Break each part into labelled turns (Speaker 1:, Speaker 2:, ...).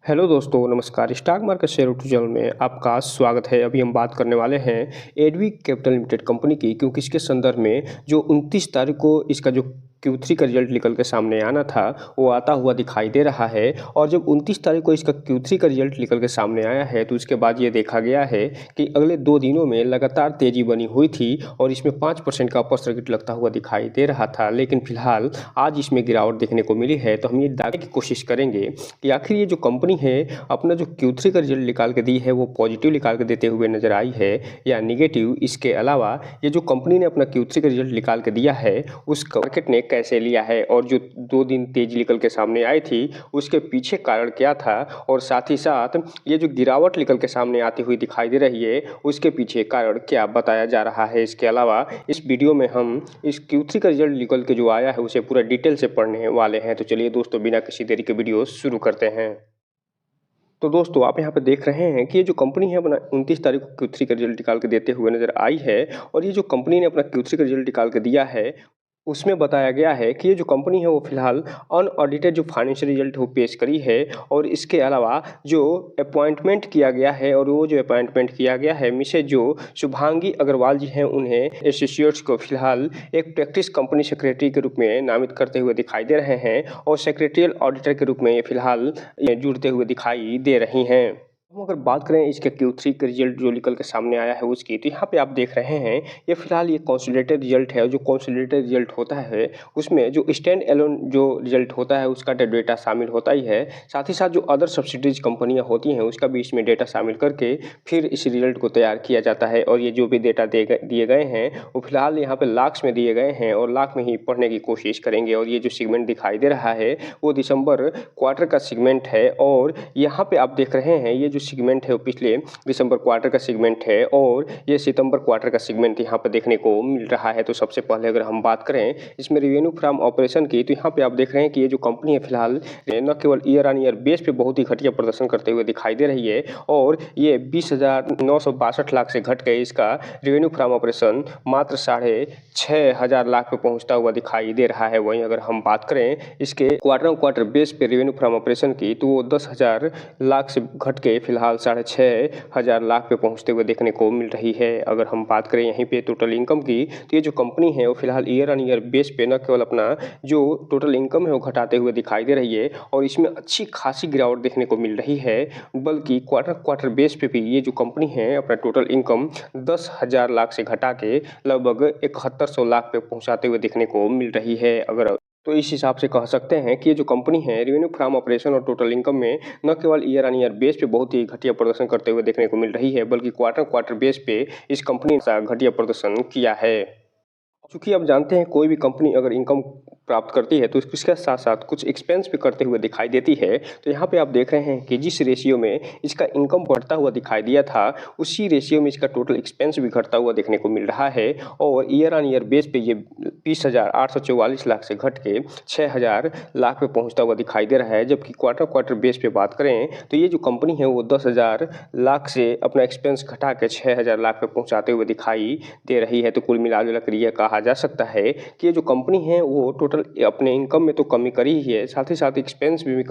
Speaker 1: Hello दोस्तों, नमस्कार। Stock market share tutorial में आपका स्वागत है। अभी हम बात करने वाले हैं एडवी कैपिटल लिमिटेड कंपनी की, क्योंकि इसके संदर्भ में जो 29 तारीख को इसका जो Q3 का रिजल्ट निकल के सामने आना था वो आता हुआ दिखाई दे रहा है। और जब 29 तारीख को इसका Q3 का रिजल्ट निकल के सामने आया है तो उसके बाद ये देखा गया है कि अगले 2 दिनों में लगातार तेज़ी बनी हुई थी और इसमें 5% का अपर सर्किट लगता हुआ दिखाई दे रहा था। लेकिन फिलहाल आज इसमें गिरावट देखने को मिली है। तो हम ये जानने की कोशिश करेंगे कि आखिर ये जो कंपनी है अपना जो Q3 का रिजल्ट निकाल के दी है वो पॉजिटिव निकाल के देते हुए नजर आई है या निगेटिव। इसके अलावा ये जो कंपनी ने अपना Q3 का रिजल्ट निकाल के दिया है उसका मार्केट ने कैसे लिया है और जो 2 दिन तेजी निकल के सामने आई थी उसके पीछे कारण क्या था, और साथ ही साथ ये जो गिरावट निकल के सामने आती हुई दिखाई दे रही है उसके पीछे कारण क्या बताया जा रहा है। इसके अलावा इस वीडियो में हम इस Q3 का रिजल्ट निकल के जो आया है उसे पूरा डिटेल से पढ़ने वाले हैं। तो चलिए दोस्तों, बिना किसी देरी के वीडियो शुरू करते हैं। तो दोस्तों, आप यहाँ पे देख रहे हैं कि ये जो कंपनी है अपना 29 तारीख को Q3 का रिजल्ट निकाल के देते हुए नज़र आई है। और ये जो कंपनी ने अपना Q3 का रिजल्ट निकाल के दिया है उसमें बताया गया है कि ये जो कंपनी है वो फिलहाल अनऑडिटेड जो फाइनेंशियल रिजल्ट वो पेश करी है। और इसके अलावा जो अपॉइंटमेंट किया गया है और वो जो अपॉइंटमेंट किया गया है मिसेज जो शुभांगी अग्रवाल जी हैं उन्हें एसोसिएट्स को फिलहाल एक प्रैक्टिस कंपनी सेक्रेटरी के रूप में नामित करते हुए दिखाई दे रहे हैं और सेक्रेटरियल ऑडिटर के रूप में ये फिलहाल जुड़ते हुए दिखाई दे रही हैं। हम अगर बात करें इसके Q3 का रिजल्ट जो निकल के सामने आया है उसकी, तो यहाँ पे आप देख रहे हैं ये फिलहाल ये कंसोलिडेटेड रिजल्ट है। और जो कंसोलिडेटेड रिजल्ट होता है उसमें जो स्टैंड एलोन जो रिजल्ट होता है उसका डेटा शामिल होता ही है। साथ ही साथ जो अदर सब्सिडीज कंपनियां होती हैं उसका भी इसमें डेटा शामिल करके फिर इस रिजल्ट को तैयार किया जाता है। और ये जो भी डेटा दिए गए हैं वो फिलहाल यहाँ पे लाख्स में दिए गए हैं और लाख में ही पढ़ने की कोशिश करेंगे। और ये जो सेगमेंट दिखाई दे रहा है वो दिसंबर क्वार्टर का सेगमेंट है। और यहाँ पे आप देख रहे हैं ये जो सेगमेंट है वो पिछले दिसंबर क्वार्टर का सेगमेंट है और ये सितंबर क्वार्टर का सेगमेंट यहाँ पर देखने को मिल रहा है। तो सबसे पहले अगर हम बात करें इसमें रेवेन्यू फ्रॉम ऑपरेशन की, तो यहाँ पे आप देख रहे हैं कि ये जो कंपनी है फिलहाल न केवल ईयर ऑन ईयर बेस पे बहुत ही घटिया प्रदर्शन करते हुए दिखाई दे रही है। और ये 20,962 लाख से घट गए इसका रेवेन्यू फ्रॉम ऑपरेशन मात्र 6,500 लाख पे पहुंचता हुआ दिखाई दे रहा है। वहीं अगर हम बात करें इसके क्वार्टर बेस पे रेवेन्यू फ्रॉम ऑपरेशन की, तो वो 10,000 लाख से घट के फिलहाल 6,500 लाख पे पहुंचते हुए देखने को मिल रही है। अगर हम बात करें यहीं पे टोटल इनकम की, तो ये जो कंपनी है वो फिलहाल ईयर ऑन ईयर बेस पे न केवल अपना जो टोटल इनकम है वो घटाते हुए दिखाई दे रही है और इसमें अच्छी खासी गिरावट देखने को मिल रही है, बल्कि क्वार्टर बेस पे भी ये जो कंपनी है अपना टोटल इनकम 10,000 लाख से घटा के लगभग 7100 लाख पे पहुंचाते हुए देखने को मिल रही है। अगर तो इस हिसाब से कह सकते हैं कि ये जो कंपनी है रेवेन्यू फ्रॉम ऑपरेशन और टोटल इनकम में न केवल ईयर ऑन ईयर बेस पे बहुत ही घटिया प्रदर्शन करते हुए देखने को मिल रही है, बल्कि क्वार्टर बेस पे इस कंपनी ने घटिया प्रदर्शन किया है। चूँकि आप जानते हैं कोई भी कंपनी अगर इनकम प्राप्त करती है तो इसके साथ साथ कुछ एक्सपेंस भी करते हुए दिखाई देती है। तो यहाँ पे आप देख रहे हैं कि जिस रेशियो में इसका इनकम बढ़ता हुआ दिखाई दिया था उसी रेशियो में इसका टोटल एक्सपेंस भी घटता हुआ देखने को मिल रहा है। और ईयर ऑन ईयर बेस पे ये 20,844 लाख से घट के 6,000 लाख पे पहुँचता हुआ दिखाई दे रहा है। जबकि क्वार्टर बेस पे बात करें तो ये जो कंपनी है वो 10,000 लाख से अपना एक्सपेंस घटा के 6,000 लाख पे पहुँचाते हुए दिखाई दे रही है। तो कुल मिलाकर ये कहा जा सकता है कि ये जो कंपनी है वो टोटल अपने इनकम में तो कमी करी ही है, साथ ही साथ एक्सपेंस भी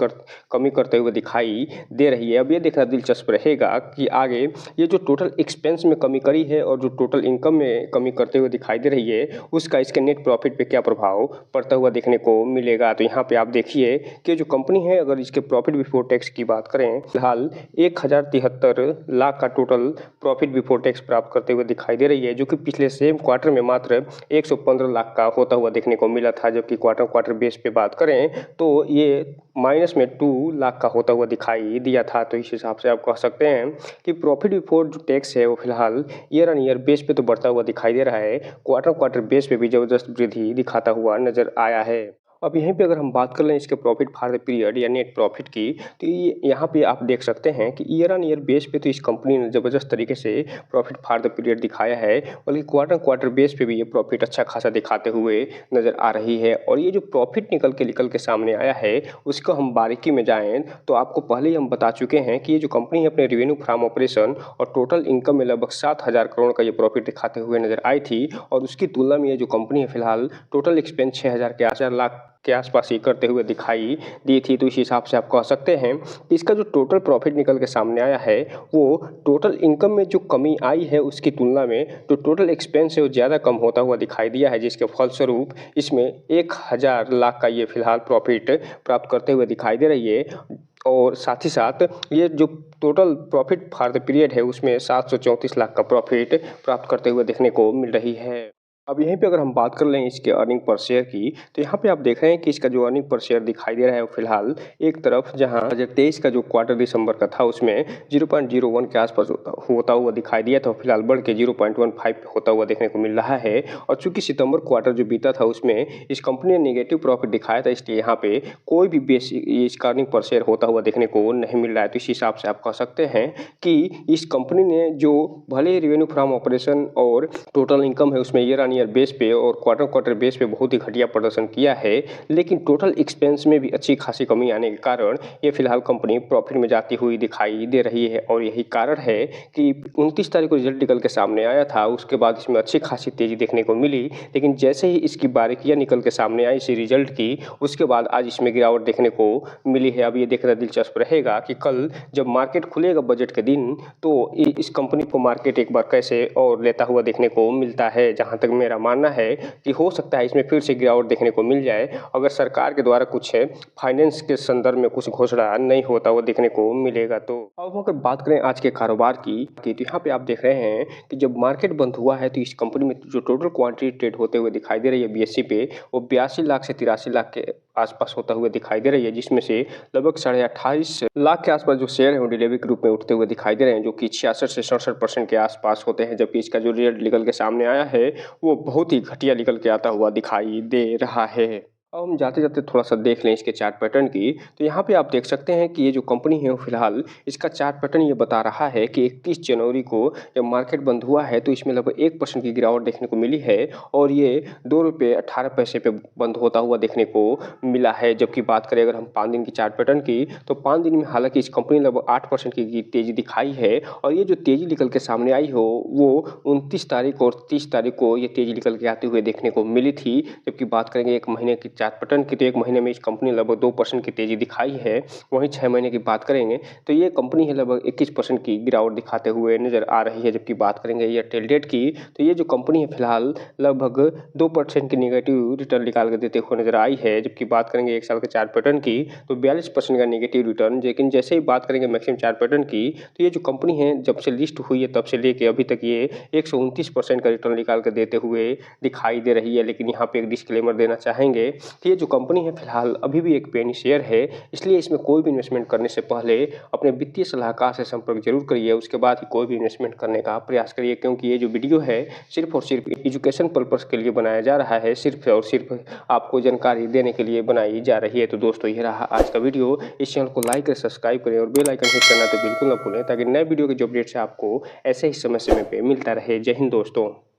Speaker 1: कमी करते हुए दिखाई दे रही है। अब ये देखना दिलचस्प रहेगा कि आगे ये जो टोटल एक्सपेंस में कमी करी है और जो टोटल इनकम में कमी करते हुए दिखाई दे रही है उसका इसके नेट प्रॉफिट पे क्या प्रभाव पड़ता हुआ देखने को मिलेगा। तो यहाँ पे आप देखिए कि जो कंपनी है अगर इसके प्रॉफिट बिफोर टैक्स की बात करें फिलहाल 1,073 लाख का टोटल प्रॉफिट बिफोर टैक्स प्राप्त करते हुए दिखाई दे रही है, जो कि पिछले सेम क्वार्टर में मात्र 115 लाख का होता हुआ देखने को मिला था। जबकि क्वार्टर बेस पे बात करें तो ये माइनस में 2 लाख का होता हुआ दिखाई दिया था। तो इस हिसाब से आप कह सकते हैं कि प्रॉफिट बिफोर जो टैक्स है वो फिलहाल ईयर ऑन ईयर बेस पे तो बढ़ता हुआ दिखाई दे रहा है, क्वार्टर बेस पे भी जबरदस्त वृद्धि दिखाता हुआ नजर आया है। अब यहीं पे अगर हम बात कर लें इसके प्रॉफिट फॉर द पीरियड या नेट प्रॉफिट की, तो ये यहाँ पे आप देख सकते हैं कि ईयर ऑन ईयर बेस पे तो इस कंपनी ने ज़बरदस्त तरीके से प्रॉफिट फॉर द पीरियड दिखाया है, बल्कि क्वार्टर बेस पे भी ये प्रॉफिट अच्छा खासा दिखाते हुए नज़र आ रही है। और ये जो प्रॉफिट निकल के सामने आया है उसको हम बारीकी में जाएँ तो आपको पहले ही हम बता चुके हैं कि ये जो कंपनी है अपने रेवेन्यू फ्रॉम ऑपरेशन और टोटल इनकम में लगभग 7,000 करोड़ का ये प्रॉफिट दिखाते हुए नजर आई थी। और उसकी तुलना में ये जो कंपनी है फिलहाल टोटल एक्सपेंस 6,000 के 8,000 लाख के आसपास ही करते हुए दिखाई दी थी। तो इस हिसाब से आप कह सकते हैं कि इसका जो टोटल प्रॉफिट निकल के सामने आया है वो टोटल इनकम में जो कमी आई है उसकी तुलना में जो टोटल एक्सपेंस है वो ज़्यादा कम होता हुआ दिखाई दिया है, जिसके फलस्वरूप इसमें 1000 लाख का ये फिलहाल प्रॉफिट प्राप्त करते हुए दिखाई दे रही है। और साथ ही साथ ये जो total profit for the period है उसमें 734 लाख का प्रॉफिट प्राप्त करते हुए देखने को मिल रही है। अब यहीं पे अगर हम बात कर लें इसके अर्निंग पर शेयर की, तो यहाँ पे आप देख रहे हैं कि इसका जो अर्निंग पर शेयर दिखाई दे रहा है वो फिलहाल एक तरफ जहाँ 2023 का जो क्वार्टर दिसंबर का था उसमें 0.01 के आसपास होता हुआ दिखाई दिया था, फिलहाल बढ़ के 0.15 होता हुआ देखने को मिल रहा है। और चूंकि सितंबर क्वार्टर जो बीता था उसमें इस कंपनी ने नेगेटिव प्रॉफिट दिखाया था, इसलिए यहाँ पे कोई भी बेसिक इसका अर्निंग पर शेयर होता हुआ देखने को नहीं मिल रहा है। तो इस हिसाब से आप कह सकते हैं कि इस कंपनी ने जो भले ही रेवेन्यू फ्रॉम ऑपरेशन और टोटल इनकम है उसमें ईयर ऑन ईयर बेस पे और क्वार्टर बेस पे बहुत ही घटिया प्रदर्शन किया है, लेकिन टोटल एक्सपेंस में भी अच्छी खासी कमी आने के कारण ये फिलहाल कंपनी प्रॉफिट में जाती हुई दिखाई दे रही है। और यही कारण है कि 29 तारीख को रिजल्ट निकल के सामने आया था, उसके बाद इसमें अच्छी खासी तेजी देखने को मिली, लेकिन जैसे ही इसकी बारीकियां निकल के सामने आई इसी रिजल्ट की, उसके बाद आज इसमें गिरावट देखने को मिली है। अब ये देखना दिलचस्प रहेगा कि कल जब मार्केट खुलेगा बजट के दिन तो इस कंपनी को मार्केट एक बार कैसे और लेता हुआ देखने को मिलता है। जहां तक मेरा मानना है कि हो सकता है इसमें फिर से गिरावट देखने को मिल जाए अगर सरकार के द्वारा कुछ फाइनेंस के संदर्भ में कुछ घोषणा नहीं होता वो देखने को मिलेगा। तो अब अगर बात करें आज के कारोबार की तो यहाँ पे आप देख रहे हैं कि जब मार्केट बंद हुआ है तो इस कंपनी में जो टोटल क्वांटिटी ट्रेड होते हुए दिखाई दे रही है BSE पे वो 82 लाख से 83 लाख के आसपास होता हुआ दिखाई दे रही है, जिसमें से लगभग 28.5 लाख के आसपास जो शेयर है वो डिलीवरी के रूप में उठते हुए दिखाई दे रहे हैं, जो कि 66 से 67% के आसपास होते हैं। जबकि इसका जो रिजल्ट निकल के सामने आया है वो बहुत ही घटिया निकल के आता हुआ दिखाई दे रहा है। अब हम जाते जाते थोड़ा सा देख लें इसके चार्ट पैटर्न की, तो यहाँ पे आप देख सकते हैं कि ये जो कंपनी है वो फिलहाल इसका चार्ट पैटर्न ये बता रहा है कि 31 जनवरी को जब मार्केट बंद हुआ है तो इसमें लगभग 1% की गिरावट देखने को मिली है और ये ₹2.18 पे बंद होता हुआ देखने को मिला है। जबकि बात करें अगर हम 5 दिन की चार्ट पैटर्न की तो 5 दिन में हालांकि इस कंपनी ने लगभग 8% की तेजी दिखाई है और ये जो तेजी निकल के सामने आई हो वो 29 तारीख और 30 तारीख को ये तेजी निकल के आते हुए देखने को मिली थी। जबकि बात करेंगे एक महीने की चार्ट पैटर्न की तो एक महीने में इस कंपनी ने लगभग 2% की तेजी दिखाई है। वहीं 6 महीने की बात करेंगे तो ये कंपनी है लगभग 21% की गिरावट दिखाते हुए नजर आ रही है। जबकि बात करेंगे एयरटेल डेट की तो ये जो कंपनी है फिलहाल लगभग 2% की नेगेटिव रिटर्न निकाल कर देते हुए नजर आई है। जबकि बात करेंगे एक साल के चार्ट पैटर्न की तो 42% का नेगेटिव रिटर्न। लेकिन जैसे ही बात करेंगे मैक्सिमम चार्ट पैटर्न की तो ये जो कंपनी है जब से लिस्ट हुई है तब से लेके अभी तक ये 129% का रिटर्न निकाल कर देते हुए दिखाई दे रही है। लेकिन यहाँ पे एक डिस्क्लेमर देना चाहेंगे कि ये जो कंपनी है फिलहाल अभी भी एक पेनी शेयर है, इसलिए इसमें कोई भी इन्वेस्टमेंट करने से पहले अपने वित्तीय सलाहकार से संपर्क जरूर करिए, उसके बाद ही कोई भी इन्वेस्टमेंट करने का प्रयास करिए। क्योंकि ये जो वीडियो है सिर्फ और सिर्फ एजुकेशन पर्पस के लिए बनाया जा रहा है, सिर्फ और सिर्फ आपको जानकारी देने के लिए बनाई जा रही है। तो दोस्तों ये रहा आज का वीडियो, इस चैनल को लाइक करें, सब्सक्राइब करें और बेल आइकन हिट करना तो बिल्कुल ना भूलें ताकि नए वीडियो के जो अपडेट्स है आपको ऐसे ही समय पे मिलता रहे। जय हिंद दोस्तों।